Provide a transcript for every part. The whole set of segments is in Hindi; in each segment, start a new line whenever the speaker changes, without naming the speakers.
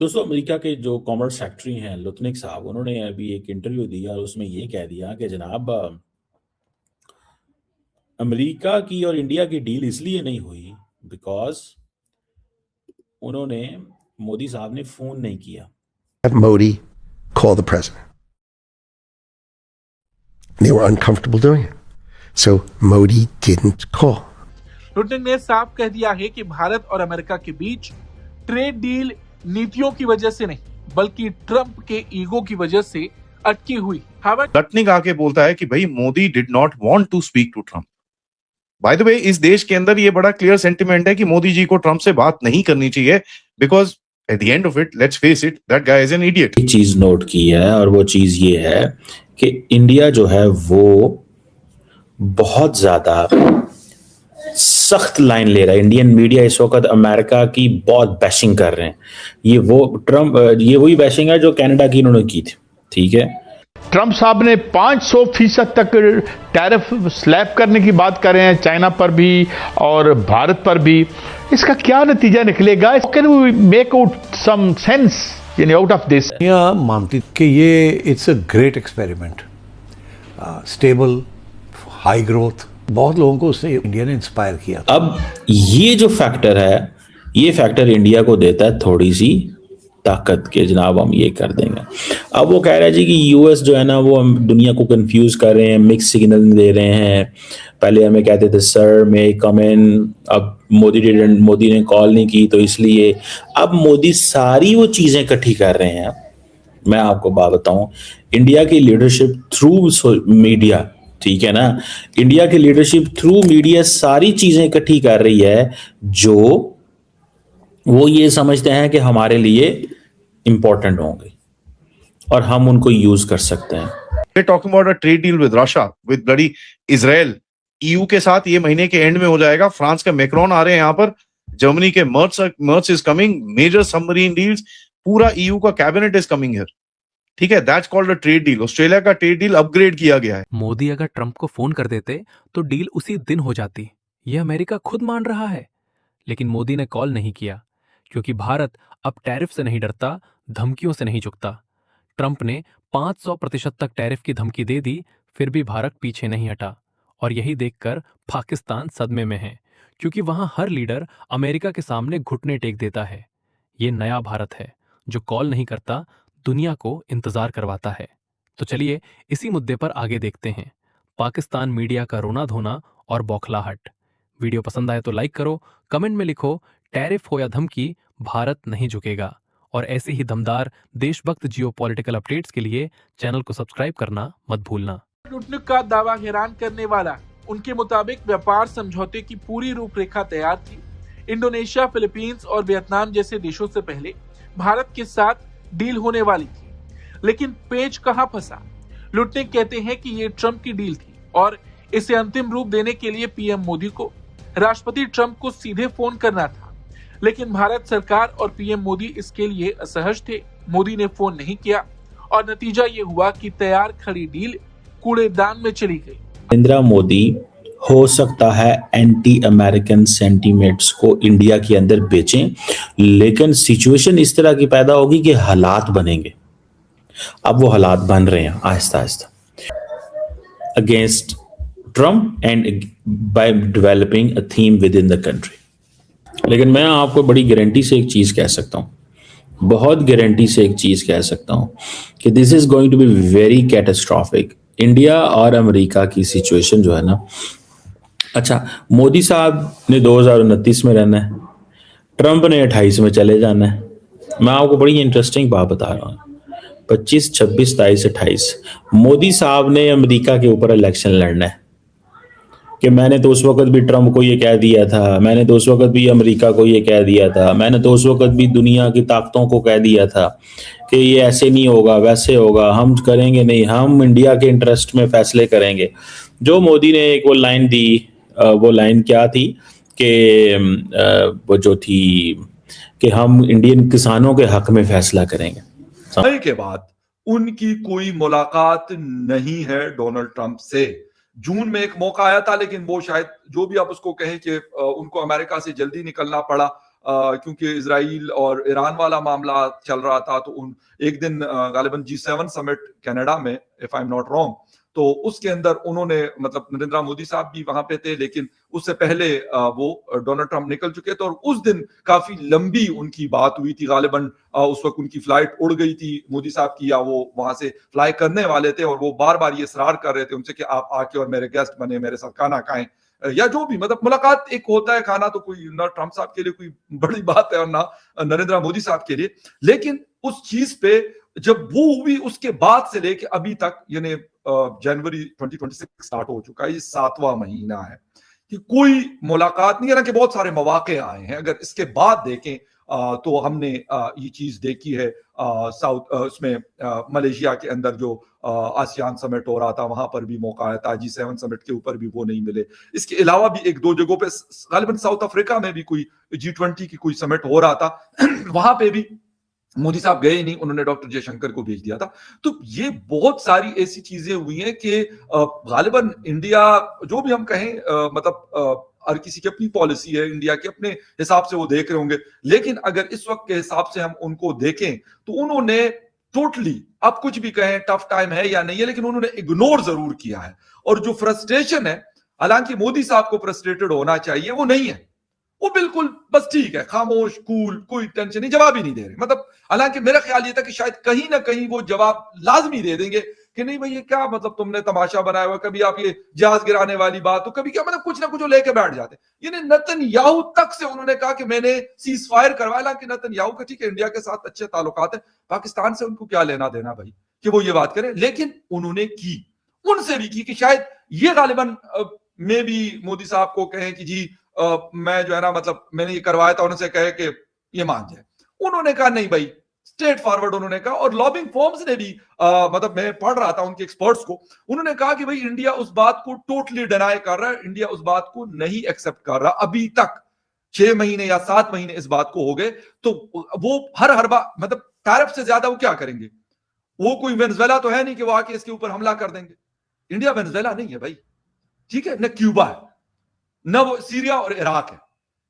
दोस्तों, अमेरिका के जो कॉमर्स सेक्रेटरी हैं लुत्निक साहब, उन्होंने अभी एक इंटरव्यू दिया और उसमें ये कह दिया कि जनाब, अमेरिका की और इंडिया की डील इसलिए नहीं हुई बिकॉज उन्होंने मोदी साहब ने फोन नहीं किया।
Have Modi call the president. They were uncomfortable doing it. So Modi didn't call.
Lutnick ने साफ कह दिया है कि भारत और अमेरिका के बीच ट्रेड डील नीतियों की वजह से नहीं बल्कि ट्रंप के ईगो की वजह से अटकी हुई।
लुटनिक आके बोलता है कि भाई Modi did not want to speak to Trump. By the way, इस देश के अंदर ये बड़ा क्लियर सेंटिमेंट है कि मोदी जी को ट्रंप से बात नहीं करनी चाहिए because at the end of it, let's face it, that guy is an idiot.
एक चीज नोट की है और वो चीज ये है कि इंडिया जो है वो बहुत ज्यादा सख्त लाइन ले रहा है। इंडियन मीडिया इस वक्त अमेरिका की बहुत बैशिंग कर रहे हैं। ये वही बैशिंग है जो कनाडा की इन्होंने की थी। ठीक है,
ट्रंप साहब ने 500% तक टैरिफ स्लैब करने की बात कर रहे हैं, चाइना पर भी और भारत पर भी। इसका क्या नतीजा निकलेगा? Can we make out some sense out of this?
मानती कि ये it's a great experiment, stable, high growth. बहुत लोगों को उससे इंडिया ने इंस्पायर किया।
अब ये जो फैक्टर है, ये फैक्टर इंडिया को देता है थोड़ी सी ताकत के, जनाब हम ये कर देंगे। अब वो कह रहा है जी कि यूएस जो है ना वो हम दुनिया को कंफ्यूज कर रहे हैं, मिक्स सिग्नल दे रहे हैं। पहले हमें कहते थे सर मे कम इन, अब मोदी ने कॉल नहीं की तो इसलिए। अब मोदी सारी वो चीजें इकट्ठी कर रहे हैं। मैं आपको बात बताऊं, इंडिया की लीडरशिप थ्रू मीडिया, ठीक है ना, इंडिया की लीडरशिप थ्रू मीडिया सारी चीजें इकट्ठी कर रही है जो वो ये समझते हैं कि हमारे लिए इंपॉर्टेंट होंगे और हम उनको यूज कर सकते हैं।
We're talking about a trade deal with Russia, with bloody Israel. EU के साथ ये महीने के एंड में हो जाएगा। फ्रांस के मैक्रोन आ रहे हैं यहाँ पर, जर्मनी के Merz is coming, major submarine deals, पूरा EU का कैबिनेट इज कमिंग हियर। ठीक है, that's called a trade deal. Australia का ट्रेड डील अपग्रेड किया गया है।
मोदी अगर ट्रंप को फोन कर देते तो डील उसी दिन हो जाती, यह अमेरिका खुद मान रहा है। लेकिन मोदी ने कॉल नहीं किया क्योंकि भारत अब टैरिफ से नहीं डरता, धमकियों से नहीं झुकता। ट्रंप ने 500% तक टैरिफ की धमकी दे दी, फिर भी भारत पीछे नहीं हटा। और यही देखकर पाकिस्तान सदमे में है क्योंकि वहां हर लीडर अमेरिका के सामने घुटने टेक देता है। ये नया भारत है जो कॉल नहीं करता, दुनिया को इंतजार करवाता है। तो चलिए इसी मुद्दे पर आगे देखते हैं, पाकिस्तान मीडिया का रोना धोना और बौखलाहट। वीडियो पसंद आए तो लाइक करो, कमेंट में लिखो टैरिफ हो या धमकी, भारत नहीं झुकेगा। और ऐसे ही दमदार देशभक्त जियोपॉलिटिकल अपडेट्स के लिए चैनल को सब्सक्राइब करना मत भूलना।
लुटनिक का दावा हैरान करने वाला। उनके मुताबिक व्यापार समझौते की पूरी रूपरेखा तैयार थी। इंडोनेशिया, फिलीपींस और वियतनाम जैसे देशों से पहले भारत के साथ डील होने वाली थी। लेकिन पेच कहां फंसा? लुटनिक कहते हैं कि ये ट्रंप की डील थी और इसे अंतिम रूप देने के लिए पीएम मोदी को राष्ट्रपति ट्रंप को सीधे फोन करना था। लेकिन भारत सरकार और पीएम मोदी इसके लिए असहज थे। मोदी ने फोन नहीं किया और नतीजा ये हुआ कि तैयार खड़ी डील कूड़ेदान में चली गई।
नरेंद्र मोदी हो सकता है एंटी अमेरिकन सेंटीमेंट्स को इंडिया के अंदर बेचें, लेकिन सिचुएशन इस तरह की पैदा होगी कि हालात बनेंगे। अब वो हालात बन रहे हैं Aahista Aahista against Trump and by developing a theme with in the country. लेकिन मैं आपको बड़ी गारंटी से एक चीज कह सकता हूं, बहुत गारंटी से एक चीज कह सकता हूं कि this is going to be very catastrophic. India और अमेरिका की सिचुएशन जो है ना, अच्छा मोदी साहब ने 2029 में रहना है, ट्रंप ने 28 में चले जाना है। मैं आपको बड़ी इंटरेस्टिंग बात बता रहा हूँ, 25, 26, 23, 28 मोदी साहब ने अमेरिका के ऊपर इलेक्शन लड़ना है कि मैंने तो उस वक्त भी ट्रंप को ये कह दिया था, मैंने तो उस वक्त भी अमेरिका को ये कह दिया था, मैंने तो उस वक्त भी दुनिया की ताकतों को कह दिया था कि ये ऐसे नहीं होगा, वैसे होगा, हम करेंगे नहीं, हम इंडिया के इंटरेस्ट में फैसले करेंगे। जो मोदी ने एक वो लाइन दी, वो लाइन क्या थी कि वो जो थी कि हम इंडियन किसानों के हक में फैसला करेंगे।
समय के बाद उनकी कोई मुलाकात नहीं है डोनाल्ड ट्रंप से। जून में एक मौका आया था, लेकिन वो शायद जो भी आप उसको कहें कि उनको अमेरिका से जल्दी निकलना पड़ा। क्योंकि इजराइल और ईरान वाला मामला चल रहा था, तो एक दिन गालिबन G7 समिट कनाडा में, if I am not wrong, तो उसके अंदर उन्होंने, मतलब नरेंद्र मोदी साहब भी वहां पे थे, लेकिन उससे पहले वो डोनाल्ड ट्रंप निकल चुके थे, और उस दिन काफी लंबी उनकी बात हुई थी। गालिबन उस वक्त उनकी फ्लाइट उड़ गई थी मोदी साहब की, या वो वहां से फ्लाई करने वाले थे, और वो बार बार ये इसरार कर रहे थे उनसे कि आप आके और मेरे गेस्ट बने, मेरे साथ खाना खाएं, या जो भी, मतलब मुलाकात एक होता है, खाना तो कोई ना ट्रंप साहब के लिए कोई बड़ी बात है और ना नरेंद्र मोदी साहब के लिए। लेकिन उस चीज पे जब वो हुई, उसके बाद से लेके अभी तक, यानी जनवरी 2026 स्टार्ट हो चुका है, ये 7वां महीना है कि कोई मुलाकात नहीं है ना, कि बहुत सारे मौके आए हैं। अगर इसके बाद देखें तो हमने ये चीज देखी है साउथ उसमें मलेशिया के अंदर जो आसियान समिट हो रहा था, वहां पर भी मौका आया था। G7 समिट के ऊपर भी वो नहीं मिले। इसके अलावा भी एक दो जगहों पे, गालिबन साउथ अफ्रीका में भी कोई G20 की कोई समिट हो रहा था वहां पे भी मोदी साहब गए नहीं, उन्होंने डॉक्टर जयशंकर को भेज दिया था। तो ये बहुत सारी ऐसी चीजें हुई हैं कि गालिबन इंडिया, जो भी हम कहें, मतलब हर किसी की अपनी पॉलिसी है, इंडिया के अपने हिसाब से वो देख रहे होंगे, लेकिन अगर इस वक्त के हिसाब से हम उनको देखें तो उन्होंने टोटली, आप कुछ भी कहें टफ टाइम है या नहीं है, लेकिन उन्होंने इग्नोर जरूर किया है। और जो फ्रस्ट्रेशन है, हालांकि मोदी साहब को फ्रस्ट्रेटेड होना चाहिए, वो नहीं है, वो बिल्कुल बस ठीक है, खामोश, कूल, कोई टेंशन नहीं, जवाब ही नहीं दे रहे। मतलब हालांकि मेरा ख्याल ये था कि शायद कहीं ना कहीं वो जवाब लाजमी दे देंगे कि नहीं भाई ये क्या, मतलब तुमने तमाशा बनाया हुआ, कभी आप ये जहाज गिराने वाली बात, तो कभी क्या, मतलब कुछ ना कुछ लेके बैठ जाते। यानी नेतन्याहू तक से उन्होंने कहा कि मैंने सीज फायर करवाया। हालांकि नेतन्याहू का ठीक है, इंडिया के साथ अच्छे ताल्लुकात है, पाकिस्तान से उनको क्या लेना देना भाई कि वो ये बात करें, लेकिन उन्होंने की, उनसे भी की कि शायद ये गालिबन में भी मोदी साहब को कहें कि जी मैं जो है ना, मतलब मैंने ये करवाया था, उनसे कहे कि ये मान जाए। उन्होंने कहा नहीं भाई, स्ट्रेट फॉरवर्ड उन्होंने कहा। और लॉबिंग फर्म्स ने भी मतलब मैं पढ़ रहा था उनके एक्सपर्ट्स को, उन्होंने कहा कि भाई इंडिया उस बात को टोटली डिनाई कर रहा है, इंडिया उस बात को नहीं एक्सेप्ट कर रहा। अभी तक 6 महीने या 7 महीने इस बात को हो गए, तो वो हर बार, मतलब टैरिफ से ज्यादा वो क्या करेंगे? वो कोई वेनेजुएला तो है नहीं कि वो आके इसके ऊपर हमला कर देंगे। इंडिया वेनेजुएला नहीं है भाई, ठीक है, न क्यूबा है, न वो सीरिया और इराक है।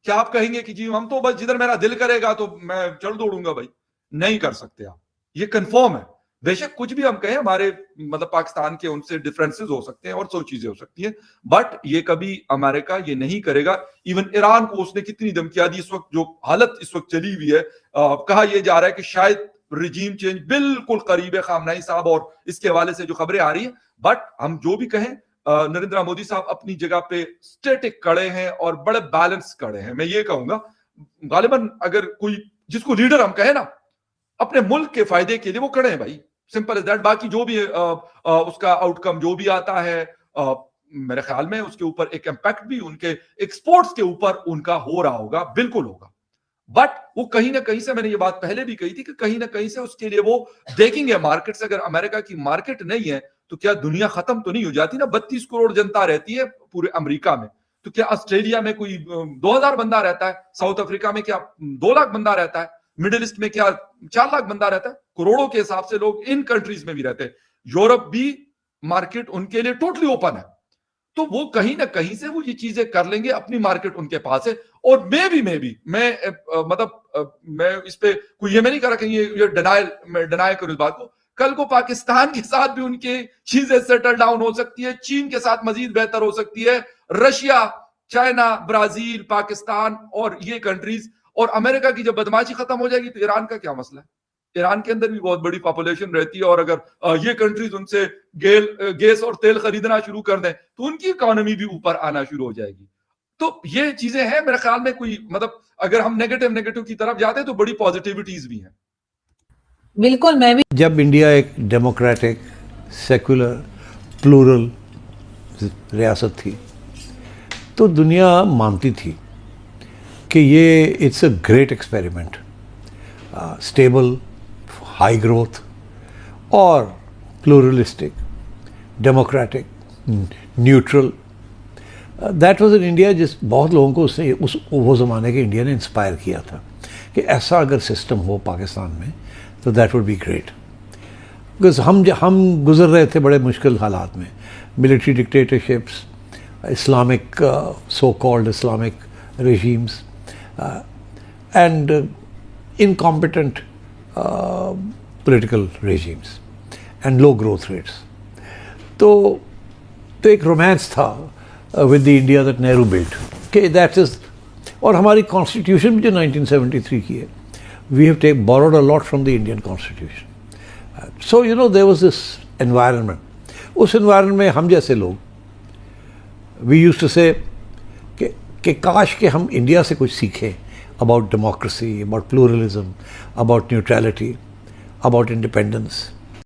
क्या आप कहेंगे कि जी हम तो बस जिधर मेरा दिल करेगा तो मैं चल दौड़ूंगा? भाई नहीं कर सकते आप, ये कंफर्म है। बेशक कुछ भी हम कहें, हमारे मतलब पाकिस्तान के उनसे डिफरेंसेस हो सकते हैं और सौ चीजें हो सकती हैं, बट ये कभी अमेरिका ये नहीं करेगा। इवन ईरान को उसने कितनी धमकियां दी, इस वक्त जो हालत इस वक्त चली हुई है, कहा यह जा रहा है कि शायद रिजीम चेंज बिल्कुल करीब है खामनेई साहब, और इसके हवाले से जो खबरें आ रही है। बट हम जो भी कहें, नरेंद्र मोदी साहब अपनी जगह पे स्टेटिक खड़े हैं और बड़े बैलेंस खड़े हैं। मैं ये कहूंगा गालिबन अगर कोई जिसको लीडर हम कहें ना, अपने मुल्क के फायदे के लिए वो खड़े हैं भाई, सिंपल एज दैट। बाकी जो भी उसका आउटकम जो भी आता है, मेरे ख्याल में उसके ऊपर एक इम्पैक्ट भी उनके एक्सपोर्ट्स के ऊपर उनका हो रहा होगा, बिल्कुल होगा। बट वो कहीं ना कहीं से, मैंने ये बात पहले भी कही थी कि कहीं ना कहीं से उसके लिए वो देखेंगे मार्केट से। अगर अमेरिका की मार्केट नहीं है तो क्या दुनिया खत्म तो नहीं हो जाती ना? 32 करोड़ जनता रहती है पूरे अमेरिका में, तो क्या ऑस्ट्रेलिया में कोई 2000 बंदा रहता है? साउथ अफ्रीका में क्या 2 लाख बंदा रहता है? मिडिल ईस्ट में क्या 4 लाख बंदा रहता है? करोड़ों के हिसाब से लोग इन कंट्रीज में भी रहते हैं। यूरोप भी मार्केट उनके लिए टोटली ओपन है, तो वो कहीं ना कहीं से वो ये चीजें कर लेंगे, अपनी मार्केट उनके पास है। और मैं इस पे कोई ये मैं नहीं कर रहा कि ये डिनाई करूं इस बात को। कल को पाकिस्तान के साथ भी उनके चीजें सेटल डाउन हो सकती है, चीन के साथ मजीद बेहतर हो सकती है, रशिया, चाइना, ब्राजील, पाकिस्तान और ये कंट्रीज, और अमेरिका की जब बदमाशी खत्म हो जाएगी तो ईरान का क्या मसला है? ईरान के अंदर भी बहुत बड़ी पॉपुलेशन रहती है, और अगर ये कंट्रीज उनसे गैस और तेल खरीदना शुरू कर दें तो उनकी इकोनॉमी भी ऊपर आना शुरू हो जाएगी। तो ये चीजें हैं मेरे ख्याल में, कोई मतलब अगर हम नेगेटिव की तरफ जाते हैं तो बड़ी पॉजिटिविटीज भी हैं।
बिल्कुल, मैं भी।
जब इंडिया एक डेमोक्रेटिक, सेक्युलर, प्लूरल रियासत थी तो दुनिया मानती थी कि ये it's a great experiment, stable, high growth और pluralistic, democratic, neutral. That was in India. जिस बहुत लोगों को उसने वो ज़माने के इंडिया ने इंस्पायर किया था कि ऐसा अगर सिस्टम हो पाकिस्तान में तो that would be great. Because हम गुजर रहे थे बड़े मुश्किल हालात में, military dictatorships, Islamic so called Islamic regimes, and incompetent political regimes and low growth rates. तो एक रोमांस था with the India that Nehru built कि दैट इज, और हमारी कॉन्स्टिट्यूशन भी जो 1973 की है, we have borrowed a lot from the Indian constitution. So you know there was this environment. उस एनवायरनमेंट में हम जैसे लोग, वी यूज्ड टू से कि काश के हम इंडिया से कुछ सीखें about democracy, about pluralism, about neutrality, about independence.